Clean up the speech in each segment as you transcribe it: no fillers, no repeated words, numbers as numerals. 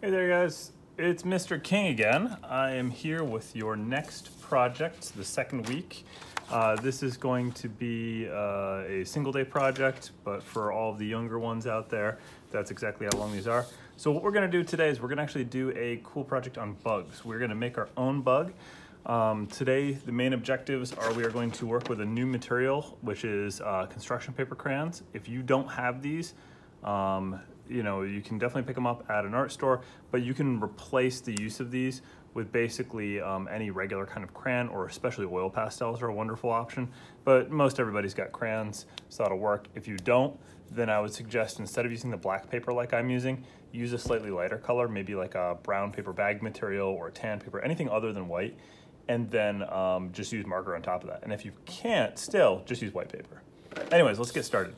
Hey there guys, it's Mr. King again. I am here with your next project, the second week. This is going to be a single day project, but for all of the younger ones out there, that's exactly how long these are. So what we're gonna do today is we're gonna actually do a cool project on bugs. We're gonna make our own bug. Today, the main objectives are we are going to work with a new material, which is construction paper crayons. If you don't have these, you know, you can definitely pick them up at an art store, but you can replace the use of these with basically any regular kind of crayon, or especially oil pastels are a wonderful option. But most everybody's got crayons, so that'll work. If you don't, then I would suggest instead of using the black paper like I'm using, use a slightly lighter color, maybe like a brown paper bag material or a tan paper, anything other than white, and then just use marker on top of that. And if you can't, still just use white paper. Anyways, let's get started.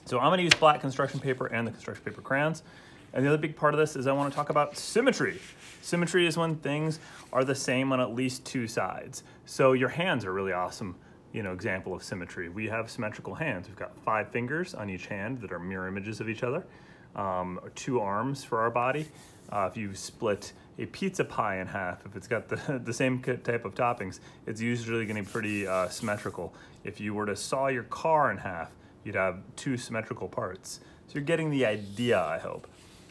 So I'm gonna use black construction paper and the construction paper crayons. And the other big part of this is I wanna talk about symmetry. Symmetry is when things are the same on at least two sides. So your hands are really awesome, you know, example of symmetry. We have symmetrical hands. We've got 5 fingers on each hand that are mirror images of each other. 2 arms for our body. If you split a pizza pie in half, if it's got the same type of toppings, it's usually gonna be pretty symmetrical. If you were to saw your car in half, you'd have 2 symmetrical parts. So you're getting the idea, I hope.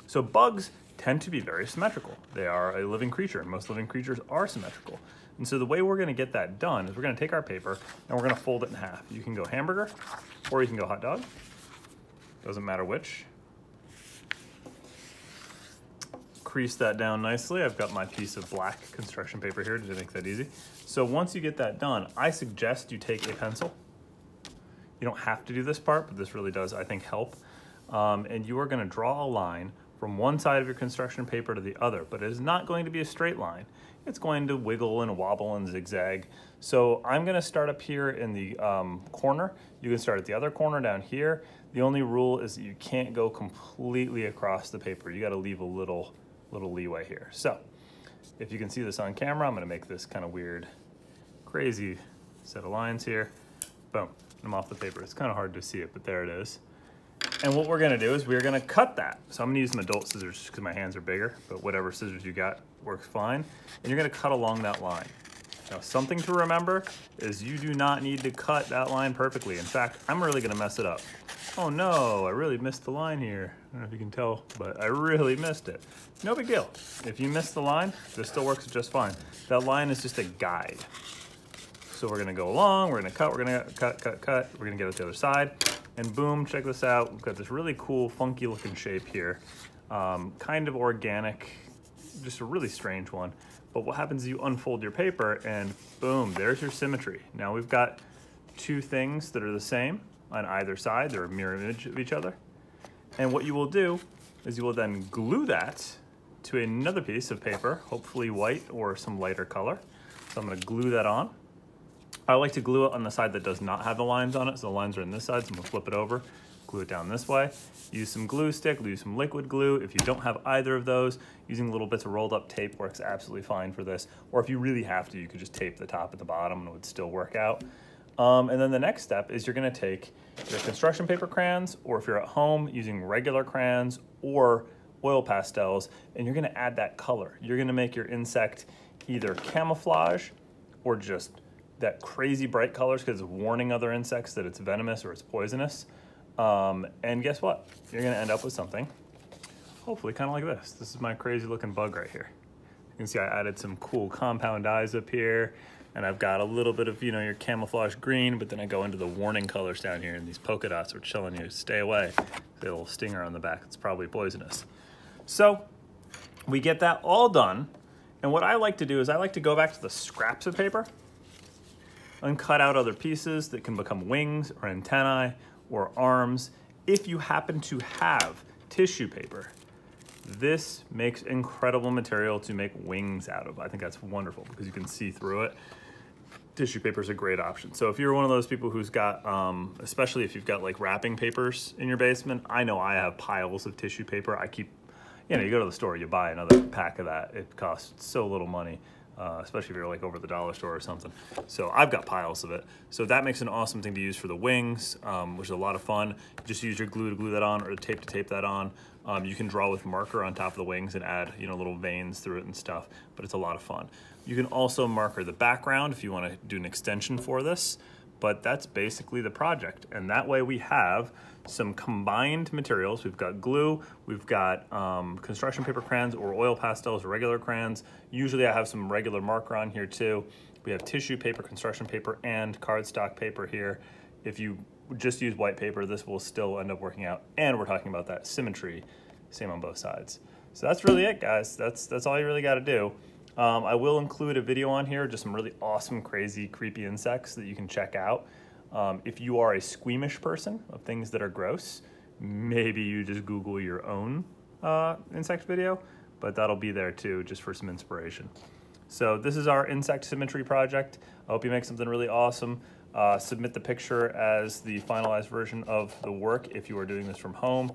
So bugs tend to be very symmetrical. They are a living creature, and most living creatures are symmetrical. And so the way we're gonna get that done is we're gonna take our paper and we're gonna fold it in half. You can go hamburger, or you can go hot dog. Doesn't matter which. Crease that down nicely. I've got my piece of black construction paper here to make that easy. So once you get that done, I suggest you take a pencil. You don't have to do this part, but this really does, I think, help. And you are gonna draw a line from one side of your construction paper to the other, but it is not going to be a straight line. It's going to wiggle and wobble and zigzag. So I'm gonna start up here in the corner. You can start at the other corner down here. The only rule is that you can't go completely across the paper. You gotta leave a little leeway here. So if you can see this on camera, I'm gonna make this kind of weird, crazy set of lines here. Boom. I'm off the paper. It's kind of hard to see it, but there it is. And what we're gonna do is we're gonna cut that. So I'm gonna use some adult scissors because my hands are bigger, but whatever scissors you got works fine. And you're gonna cut along that line. Now, something to remember is you do not need to cut that line perfectly. In fact, I'm really gonna mess it up. Oh no, I really missed the line here. I don't know if you can tell, but I really missed it. No big deal. If you miss the line, this still works just fine. That line is just a guide. So we're gonna go along, we're gonna cut, we're gonna cut, we're gonna get it to the other side, and boom, check this out. We've got this really cool, funky looking shape here. Kind of organic, just a really strange one. But what happens is you unfold your paper and boom, there's your symmetry. Now we've got 2 things that are the same on either side. They're a mirror image of each other. And what you will do is you will then glue that to another piece of paper, hopefully white or some lighter color. So I'm gonna glue that on. I like to glue it on the side that does not have the lines on it. So the lines are in this side, so I'm gonna flip it over, glue it down this way. Use some glue stick, use some liquid glue. If you don't have either of those, using little bits of rolled up tape works absolutely fine for this. Or if you really have to, you could just tape the top at the bottom and it would still work out. And then the next step is you're gonna take your construction paper crayons, or if you're at home using regular crayons or oil pastels, and you're gonna add that color. You're gonna make your insect either camouflage or just that crazy bright colors because it's warning other insects that it's venomous or it's poisonous. And guess what? You're gonna end up with something, hopefully kind of like this. This is my crazy looking bug right here. You can see I added some cool compound eyes up here, and I've got a little bit of, you know, your camouflage green, but then I go into the warning colors down here, and these polka dots are telling you, stay away. The little stinger on the back, it's probably poisonous. So we get that all done, and what I like to do is I like to go back to the scraps of paper and cut out other pieces that can become wings or antennae or arms. If you happen to have tissue paper, this makes incredible material to make wings out of. I think that's wonderful because you can see through it. Tissue paper is a great option. So if you're one of those people who's got, especially if you've got like wrapping papers in your basement, I know I have piles of tissue paper. I keep, you know, you go to the store, you buy another pack of that. It costs so little money. especially if you're like over the dollar store or something. So I've got piles of it. So that makes an awesome thing to use for the wings, which is a lot of fun. Just use your glue to glue that on, or the tape to tape that on. You can draw with marker on top of the wings and add, you know, little veins through it and stuff, but it's a lot of fun. You can also marker the background if you want to do an extension for this, but that's basically the project. And that way we have some combined materials. We've got glue, we've got construction paper crayons or oil pastels or regular crayons. Usually I have some regular marker on here too. We have tissue paper, construction paper, and cardstock paper here. If you just use white paper, this will still end up working out. And we're talking about that symmetry, same on both sides. So that's really it, guys. That's all you really got to do. I will include a video on here, just some really awesome, crazy, creepy insects that you can check out. If you are a squeamish person of things that are gross, maybe you just Google your own insect video, but that'll be there too, just for some inspiration. So this is our insect symmetry project. I hope you make something really awesome. Submit the picture as the finalized version of the work if you are doing this from home.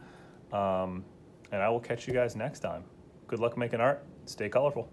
And I will catch you guys next time. Good luck making art. Stay colorful.